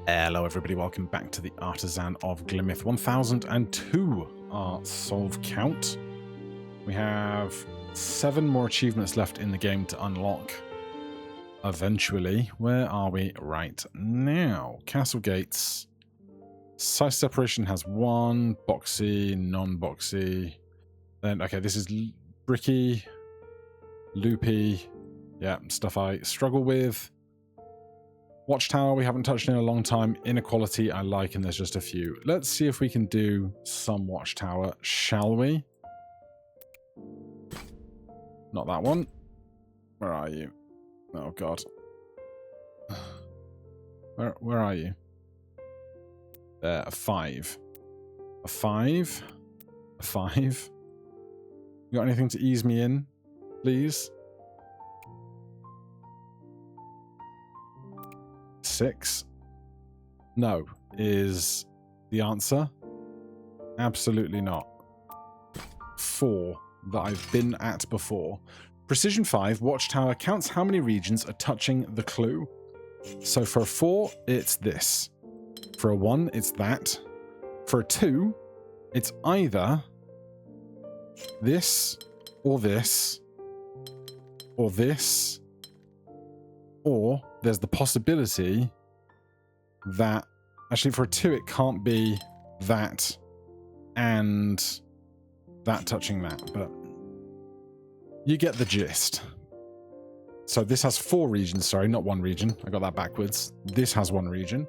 Hello everybody, welcome back to the Artisan of Glimmith. 1002 our solve count. We have 7 more achievements left in the game to unlock. Eventually, where are we right now? Castle gates. Size separation has 1, boxy, non-boxy. Then, okay, this is bricky, loopy. Yeah, stuff I struggle with. Watchtower, we haven't touched in a long time. Inequality, I like, and there's just a few. Let's see if we can do some Watchtower, shall we? Not that one. Where are you? Oh, God. Where are you? There, a 5. A 5. A 5. You got anything to ease me in, please? 6? No, is the answer. Absolutely not. 4 that I've been at before. Precision 5, Watchtower counts how many regions are touching the clue. So for a 4, it's this. For a 1, it's that. For a 2, it's either this, or this, or this, or there's the possibility that, actually for a 2 it can't be that and that touching that, but you get the gist. So this has 4 regions, sorry, not 1 region. I got that backwards. This has 1 region.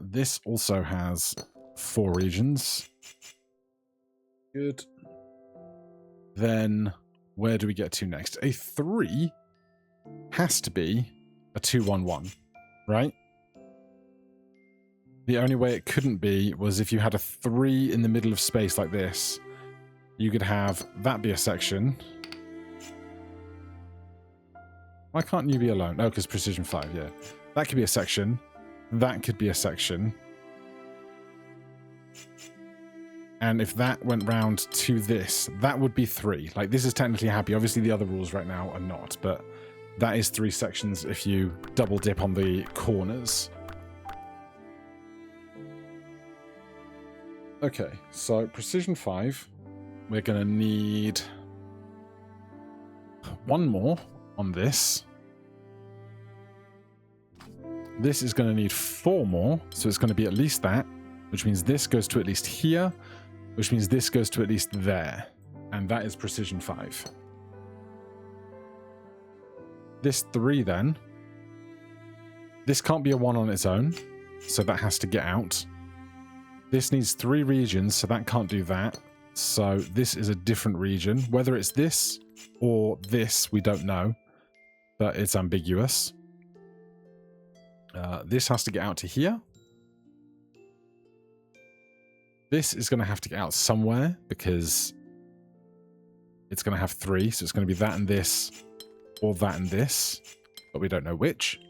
This also has 4 regions. Good. Then where do we get to next? A 3 has to be a 2-1-1, right? The only way it couldn't be was if you had a 3 in the middle of space like this. You could have that be a section. Why can't you be alone? Oh, because precision 5, yeah. That could be a section. That could be a section. And if that went round to this, that would be 3. Like, this is technically happy. Obviously, the other rules right now are not, but that is 3 sections if you double dip on the corners. Okay, so precision 5. We're going to need 1 more on this. This is going to need 4 more, so it's going to be at least that, which means this goes to at least here, which means this goes to at least there. And that is precision 5. This 3 then. This can't be a 1 on its own, so that has to get out. This needs 3 regions, so that can't do that. So this is a different region. Whether it's this or this, we don't know, but it's ambiguous. This has to get out to here. This is going to have to get out somewhere because it's going to have 3. So it's going to be that and this, or that and this, but we don't know which.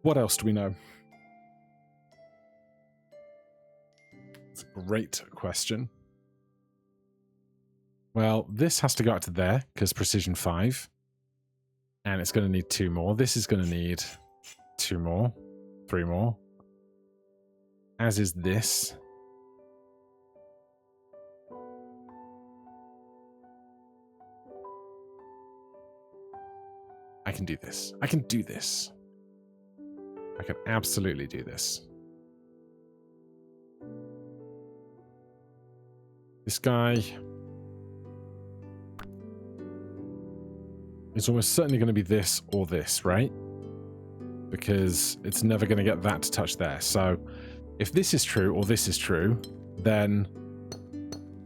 What else do we know? It's a great question. Well, this has to go out to there because precision 5. And it's going to need 2 more. This is going to need 2 more, 3 more. As is this. I can do this. I can do this. I can absolutely do this. This guy is almost certainly going to be this or this, right? Because it's never going to get that to touch there. So if this is true or this is true, then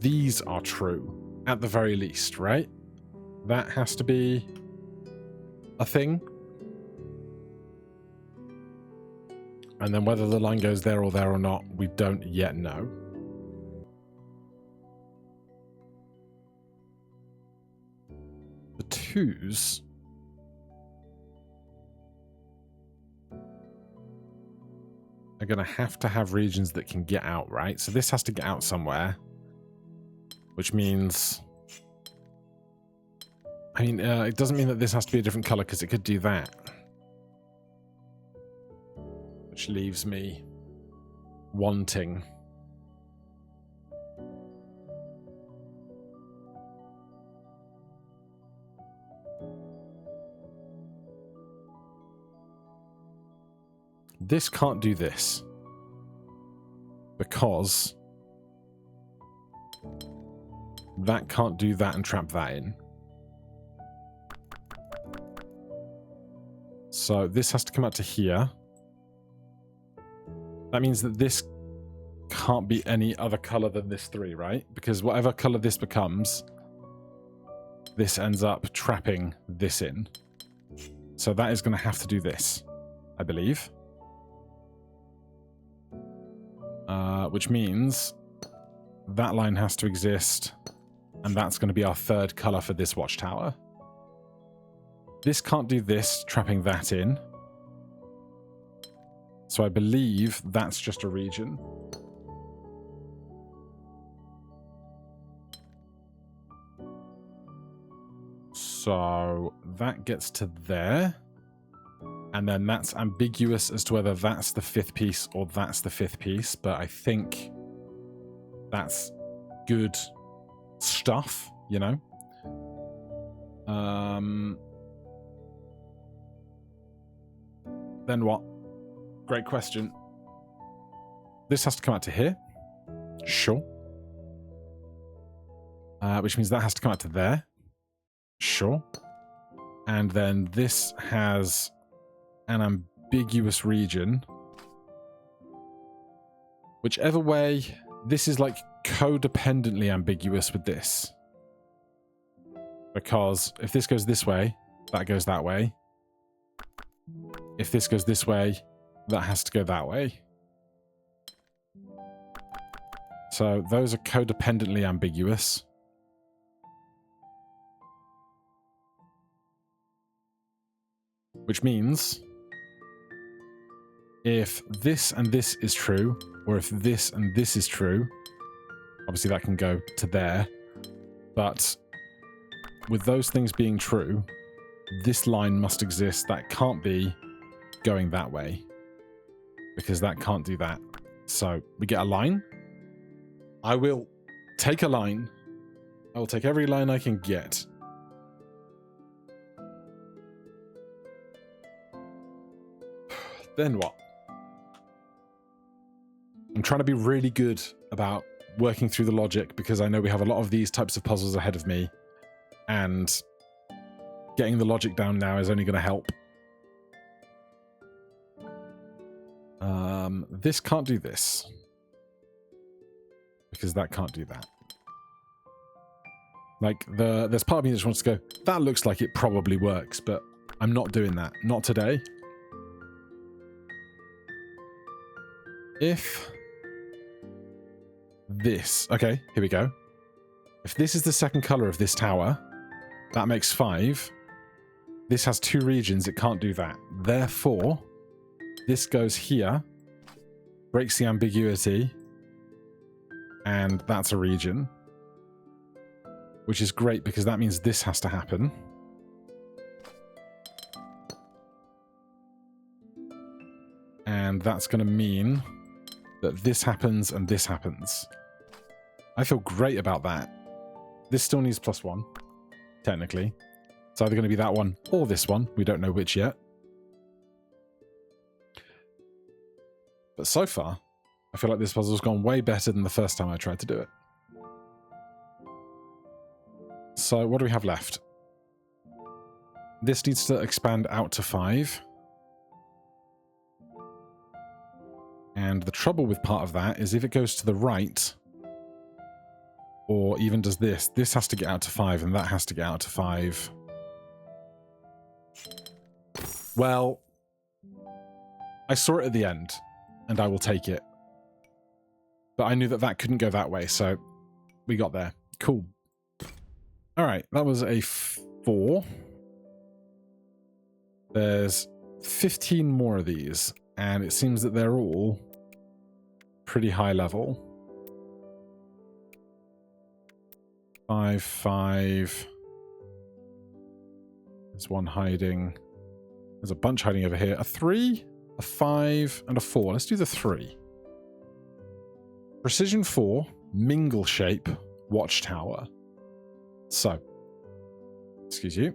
these are true at the very least, right? That has to be a thing. And then whether the line goes there or not, we don't yet know. The 2s are going to have regions that can get out, right? So this has to get out somewhere, which means I mean, it doesn't mean that this has to be a different color because it could do that. Which leaves me wanting. This can't do this. Because that can't do that and trap that in. So this has to come out to here. That means that this can't be any other color than this 3, right? Because whatever color this becomes, this ends up trapping this in. So that is going to have to do this, I believe. Which means that line has to exist, and that's going to be our 3rd color for this watchtower. This can't do this, trapping that in. So I believe that's just a region. So that gets to there. And then that's ambiguous as to whether that's the 5th piece or that's the 5th piece. But I think that's good stuff, you know? Then what? Great question. This has to come out to here. Sure. Which means that has to come out to there. Sure. And then this has an ambiguous region. Whichever way, this is like codependently ambiguous with this. Because if this goes this way, that goes that way. If this goes this way, that has to go that way. So those are codependently ambiguous. Which means if this and this is true, or if this and this is true, obviously that can go to there. But with those things being true, this line must exist. That can't be going that way, because that can't do that. So we get a line. I will take a line. I will take every line I can get. Then what? I'm trying to be really good about working through the logic, because I know we have a lot of these types of puzzles ahead of me, and getting the logic down now is only going to help. This can't do this, because that can't do that. Like, there's part of me that just wants to go, that looks like it probably works, but I'm not doing that. Not today. If this... Okay, here we go. If this is the 2nd color of this tower, that makes 5. This has 2 regions, it can't do that. Therefore, this goes here, breaks the ambiguity, and that's a region. Which is great, because that means this has to happen. And that's going to mean that this happens and this happens. I feel great about that. This still needs +1, technically. It's either going to be that one or this one. We don't know which yet. But so far, I feel like this puzzle's gone way better than the first time I tried to do it. So what do we have left? This needs to expand out to 5. And the trouble with part of that is if it goes to the right, or even does this, this has to get out to 5 and that has to get out to 5. Well, I saw it at the end, and I will take it. But I knew that that couldn't go that way, so we got there. Cool. Alright, that was a 4. There's 15 more of these, and it seems that they're all pretty high level. 5, 5. There's one hiding. There's a bunch hiding over here. A 3, a 5, and a 4. Let's do the 3. Precision 4, mingle shape, watchtower. So, excuse you.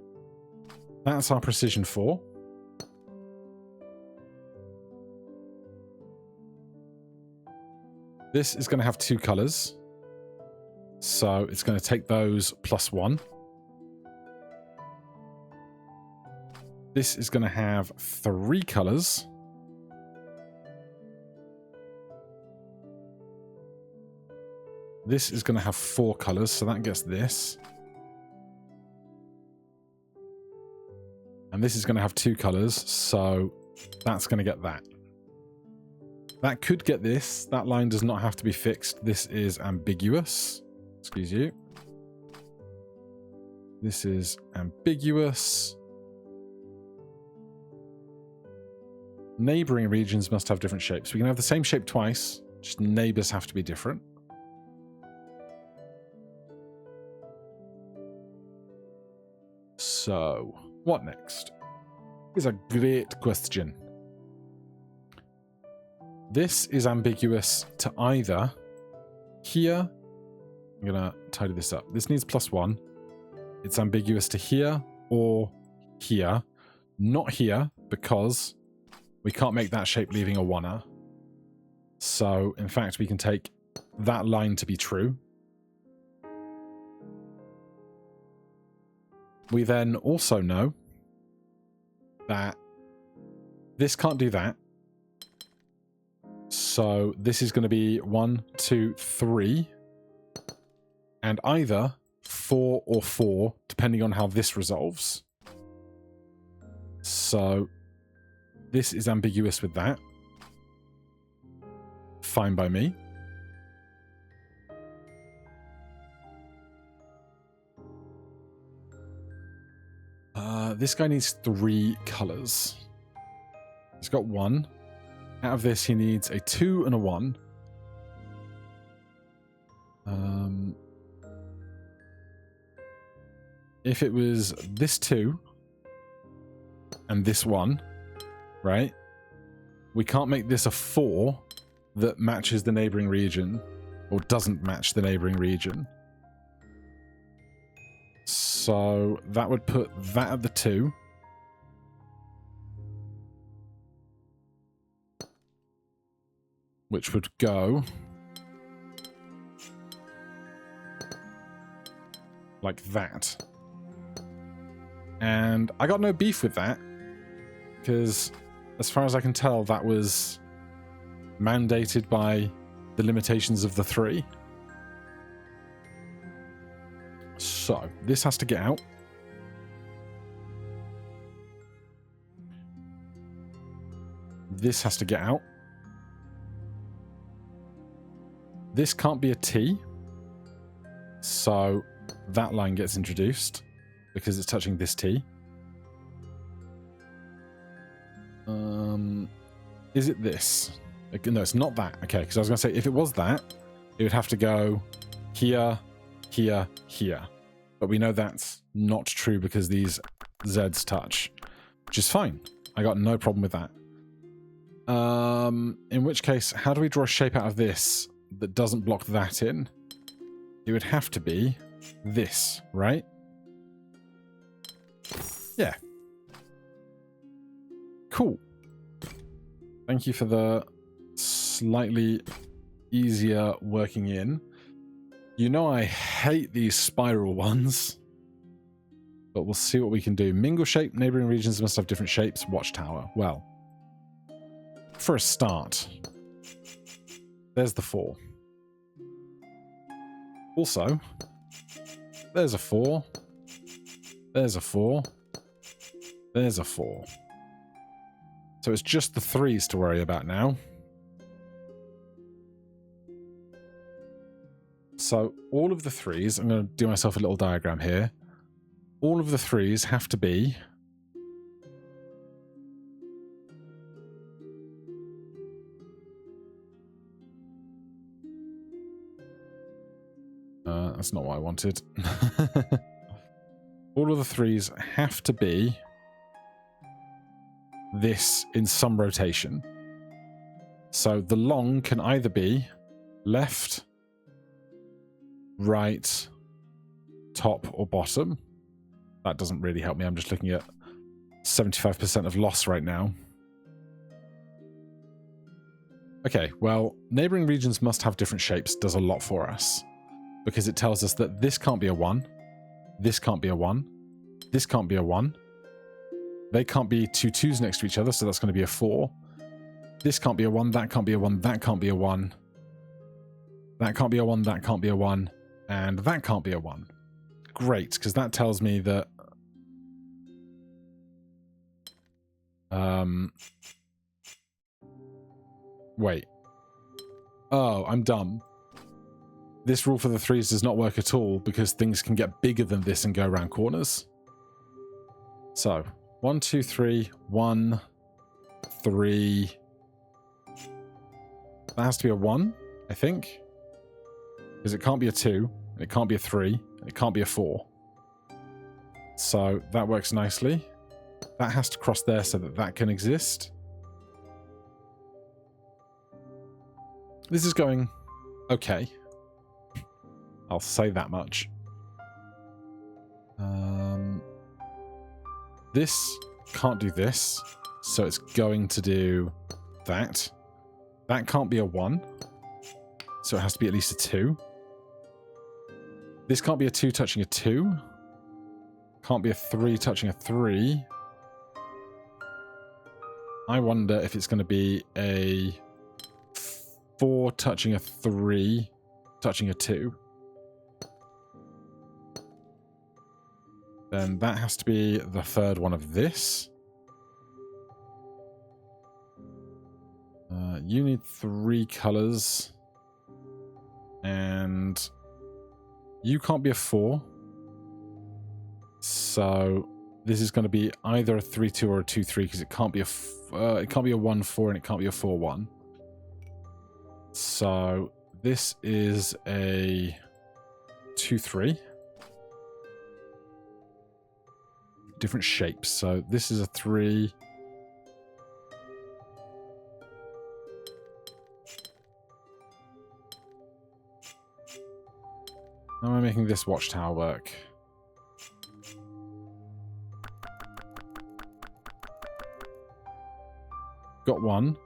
That's our precision 4. This is going to have 2 colors. So it's going to take those +1. This is going to have 3 colors. This is going to have 4 colors, so that gets this. And this is going to have 2 colors, so that's going to get that. That could get this. That line does not have to be fixed. This is ambiguous. Excuse you. This is ambiguous. Neighboring regions must have different shapes. We can have the same shape twice, just neighbors have to be different. So, what next? Is a great question. This is ambiguous to either here. I'm going to tidy this up. This needs +1. It's ambiguous to here or here. Not here, because we can't make that shape leaving a 1er. So, in fact, we can take that line to be true. We then also know that this can't do that. So this is going to be 1, 2, 3. And either 4 or 4, depending on how this resolves. So this is ambiguous with that. Fine by me. This guy needs 3 colors. He's got 1. Out of this, he needs a 2 and a 1. If it was this 2 and this 1, right? We can't make this a 4 that matches the neighboring region, or doesn't match the neighboring region. So that would put that at the 2. Which would go like that. And I got no beef with that, because as far as I can tell, that was mandated by the limitations of the 3. So, this has to get out. This has to get out. This can't be a T. So, that line gets introduced because it's touching this T. Is it this? No, it's not that. Okay, because I was going to say, if it was that, it would have to go here, here, here. But we know that's not true because these Zs touch, which is fine. I got no problem with that. In which case, how do we draw a shape out of this that doesn't block that in? It would have to be this, right? Yeah. Cool. Thank you for the slightly easier working in. You know I hate these spiral ones. But we'll see what we can do. Mingle shape, neighboring regions must have different shapes. Watchtower. Well, for a start, there's the 4. Also, there's a 4. There's a 4. There's a 4. So it's just the 3s to worry about now. So all of the 3s, I'm going to do myself a little diagram here. All of the 3s have to be that's not what I wanted. all of the 3s have to be this in some rotation. So the long can either be left, right, top, or bottom. That doesn't really help me. I'm just looking at 75% of loss right now. Okay, well, neighboring regions must have different shapes does a lot for us, because it tells us that this can't be a 1, this can't be a 1, this can't be a 1, they can't be 2 2s next to each other, so that's going to be a 4. This can't be a 1, that can't be a 1, that can't be a 1, that can't be a 1, that can't be a 1, and that can't be a 1. Great, because that tells me that wait. Oh, I'm dumb. This rule for the 3s does not work at all because things can get bigger than this and go around corners. So, 1, 2, 3, 1, 3. That has to be a 1, I think. Because it can't be a 2, and it can't be a 3, and it can't be a 4. So, that works nicely. That has to cross there so that that can exist. This is going okay. I'll say that much. This can't do this, so it's going to do that. That can't be a 1, so it has to be at least a 2. This can't be a 2 touching a 2. Can't be a 3 touching a 3. I wonder if it's going to be a 4 touching a 3 touching a 2. Then that has to be the third one of this. You need 3 colors. And you can't be a 4. So this is going to be either a 3-2 or a 2-3 because it can't be a 1-4 and it can't be a 4-1. So this is a 2-3. Different shapes. So this is a 3. How am I making this watchtower work? Got 1.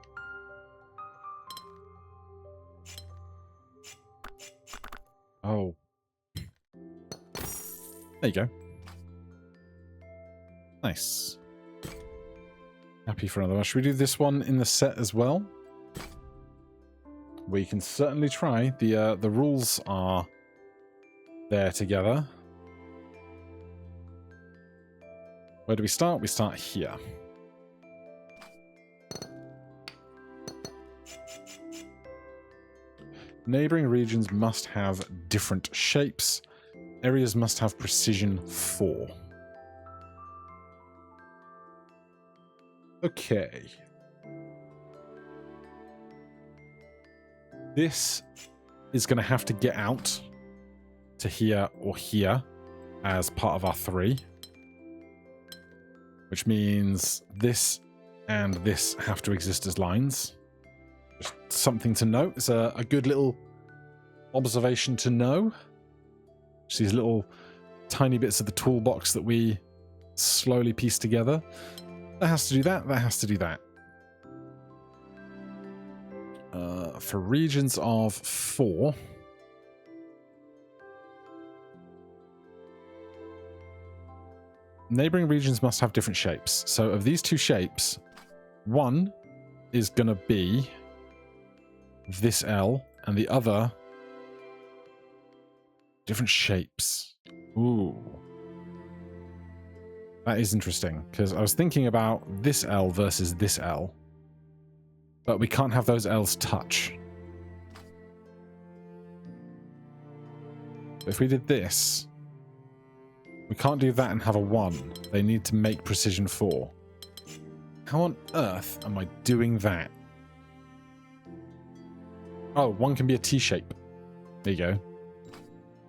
Oh. There you go. Nice. Happy for another one. Should we do this one in the set as well? We can certainly try. The rules are there together. Where do we start? We start here. Neighboring regions must have different shapes. Areas must have precision 4. Okay. This is going to have to get out to here or here as part of our 3. Which means this and this have to exist as lines. Just something to note. It's a good little observation to know. Just these little tiny bits of the toolbox that we slowly piece together. That has to do that, that has to do that. For regions of 4, neighboring regions must have different shapes. So of these 2 shapes, one is going to be this L, and the other different shapes. Ooh. That is interesting, because I was thinking about this L versus this L. But we can't have those L's touch. But if we did this, we can't do that and have a 1. They need to make precision 4. How on earth am I doing that? Oh, 1 can be a T shape. There you go.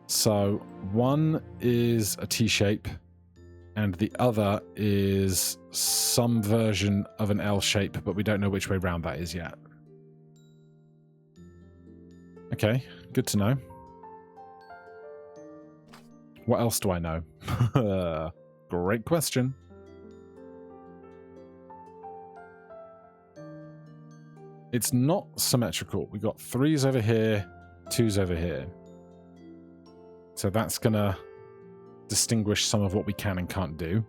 So 1 is a T shape. and the other is some version of an L shape, but we don't know which way round that is yet. Okay, good to know. What else do I know? Great question. It's not symmetrical. We got 3s over here, 2s over here. So that's going to distinguish some of what we can and can't do.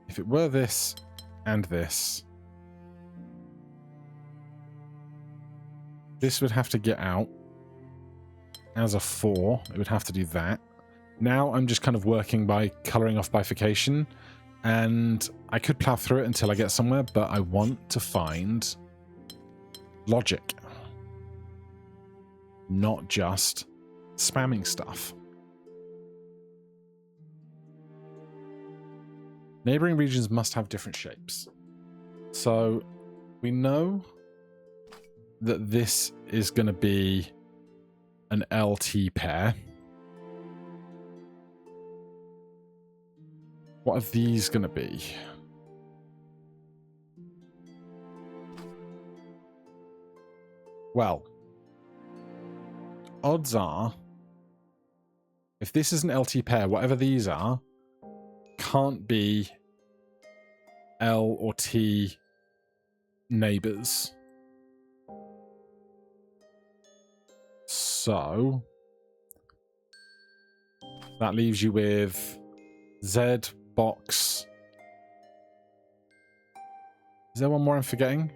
If it were this and this, this would have to get out as a 4. It would have to do that. Now I'm just kind of working by colouring off bifurcation, and I could plough through it until I get somewhere, but I want to find logic, not just spamming stuff. Neighbouring regions must have different shapes. So we know that this is going to be an LT pair. What are these going to be? Well, odds are, if this is an LT pair, whatever these are, can't be L or T neighbors. So that leaves you with Z box. Is there one more I'm forgetting?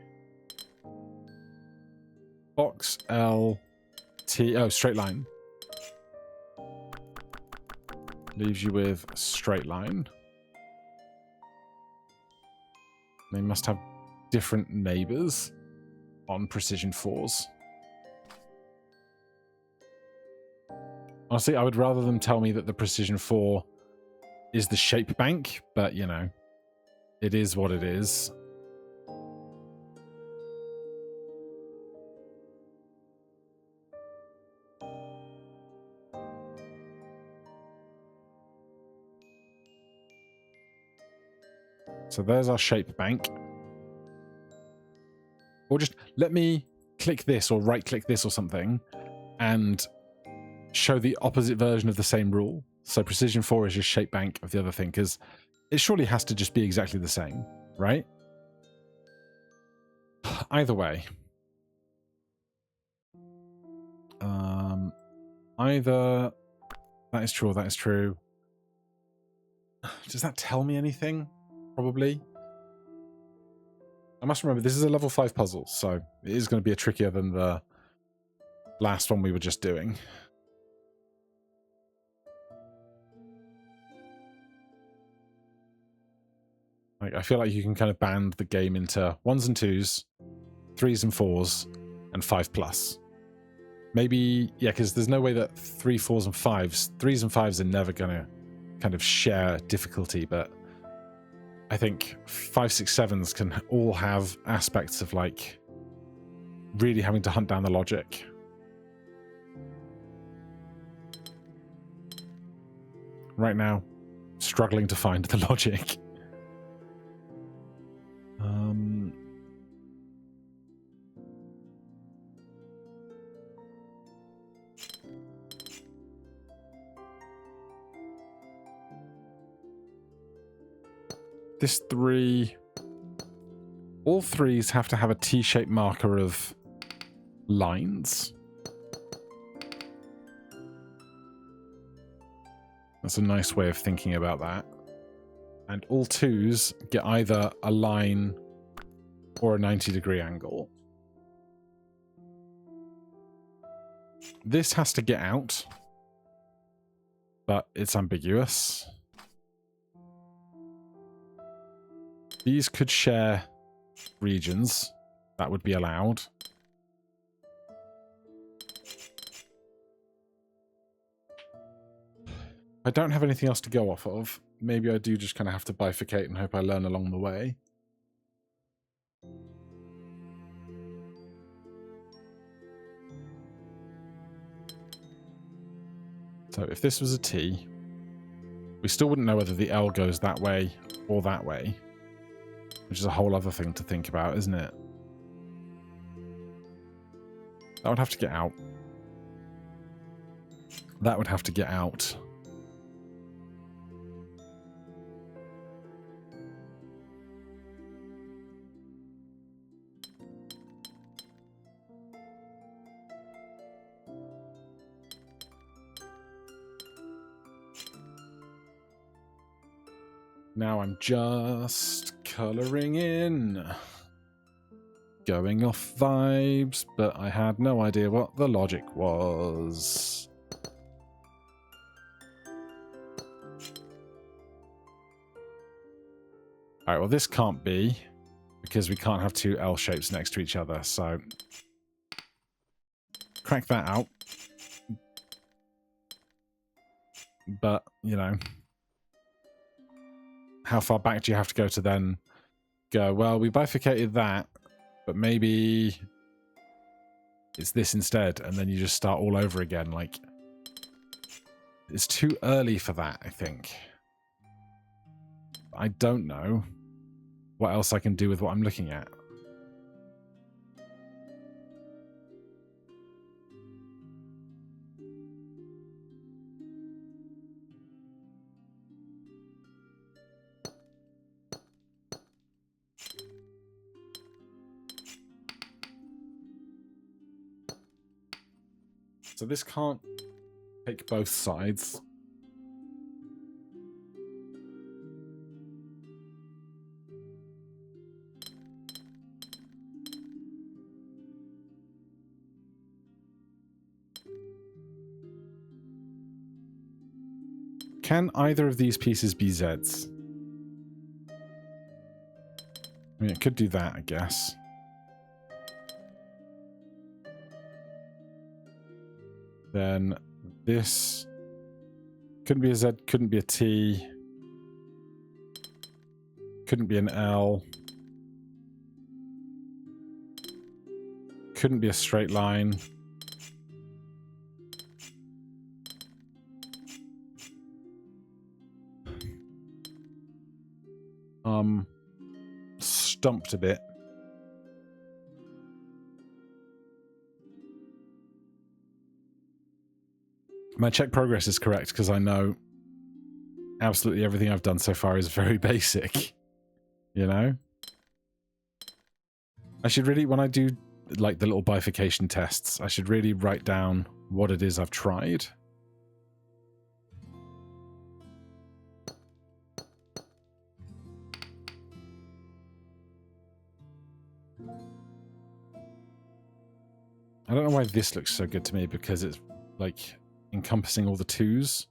Box L T. Oh, straight line. Leaves you with straight line. They must have different neighbors on precision 4s. Honestly, I would rather them tell me that the precision 4 is the shape bank, but you know, it is what it is. So there's our shape bank. Or just let me click this or right click this or something and show the opposite version of the same rule. So precision 4 is just shape bank of the other thing, because it surely has to just be exactly the same, right? Either way. Either that is true or that is true. Does that tell me anything? Probably. I must remember, this is a level 5 puzzle, so it is going to be a trickier than the last one we were just doing. Like, I feel like you can kind of band the game into 1s and 2s, 3s and 4s, and 5+. Maybe, yeah, because there's no way that 3, 4s, and 5s, 3s and 5s are never going to kind of share difficulty, but I think 5, 6, 7s can all have aspects of, like, really having to hunt down the logic. Right now, struggling to find the logic. This 3... All 3s have to have a T-shaped marker of lines. That's a nice way of thinking about that. And all 2s get either a line or a 90-degree angle. This has to get out, but it's ambiguous. These could share regions. That would be allowed. I don't have anything else to go off of. Maybe I do just kind of have to bifurcate and hope I learn along the way. So if this was a T, we still wouldn't know whether the L goes that way or that way, which is a whole other thing to think about, isn't it? That would have to get out. That would have to get out. Now I'm just colouring in. Going off vibes, but I had no idea what the logic was. Alright, well this can't be, because we can't have two L shapes next to each other, so crack that out. But, you know, how far back do you have to go to then go, well, we bifurcated that, but maybe it's this instead, and then you just start all over again. Like, it's too early for that, I think. I don't know what else I can do with what I'm looking at. So this can't take both sides. Can either of these pieces be Zs? I mean, it could do that, I guess. Then this couldn't be a Z, couldn't be a T, couldn't be an L, couldn't be a straight line. Stumped a bit. My check progress is correct because I know absolutely everything I've done so far is very basic. You know? I should really, when I do like the little bifurcation tests, I should really write down what it is I've tried. I don't know why this looks so good to me, because it's like encompassing all the twos.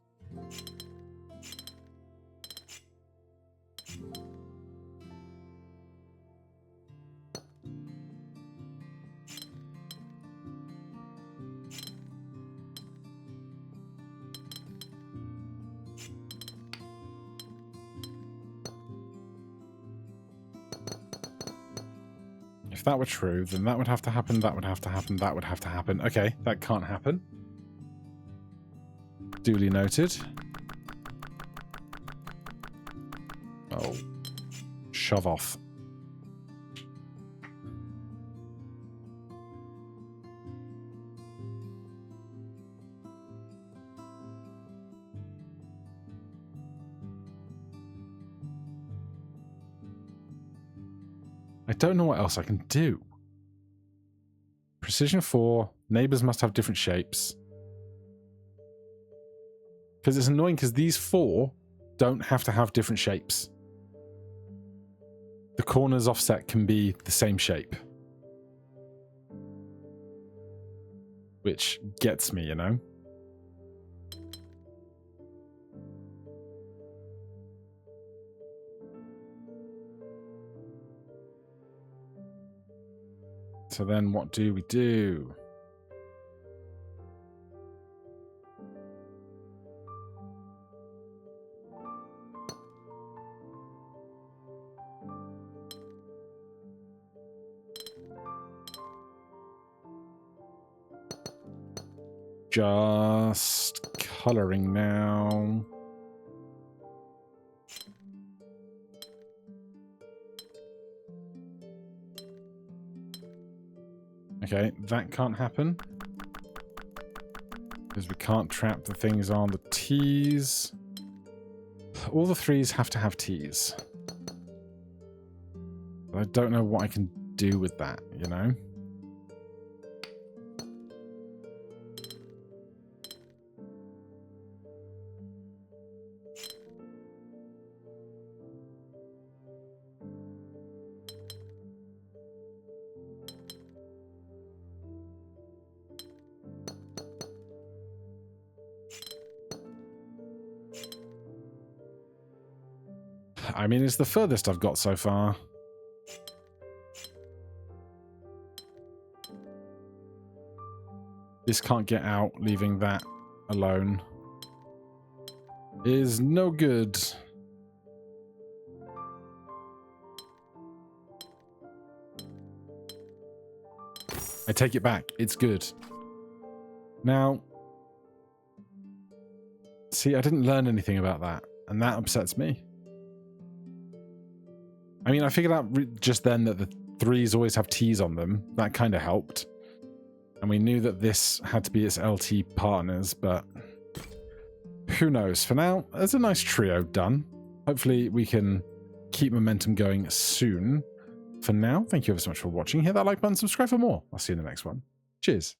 If that were true, then that would have to happen, that would have to happen, that would have to happen. Okay, that can't happen. Duly noted. Oh. Shove off. I don't know what else I can do. Precision 4. Neighbors must have different shapes. Because it's annoying because these 4 don't have to have different shapes. The corners offset can be the same shape. Which gets me, you know? So then what do we do? just colouring now. Okay, that can't happen. Because we can't trap the things on the T's. All the 3s have to have T's. But I don't know what I can do with that, you know? I mean, it's the furthest I've got so far. This can't get out, leaving that alone is no good. I take it back. It's good. Now, see, I didn't learn anything about that, and that upsets me. I mean, I figured out just then that the 3s always have T's on them. That kind of helped. And we knew that this had to be its LT partners, but who knows? For now, there's a nice trio done. Hopefully we can keep momentum going soon. For now, thank you ever so much for watching. Hit that like button, subscribe for more. I'll see you in the next one. Cheers.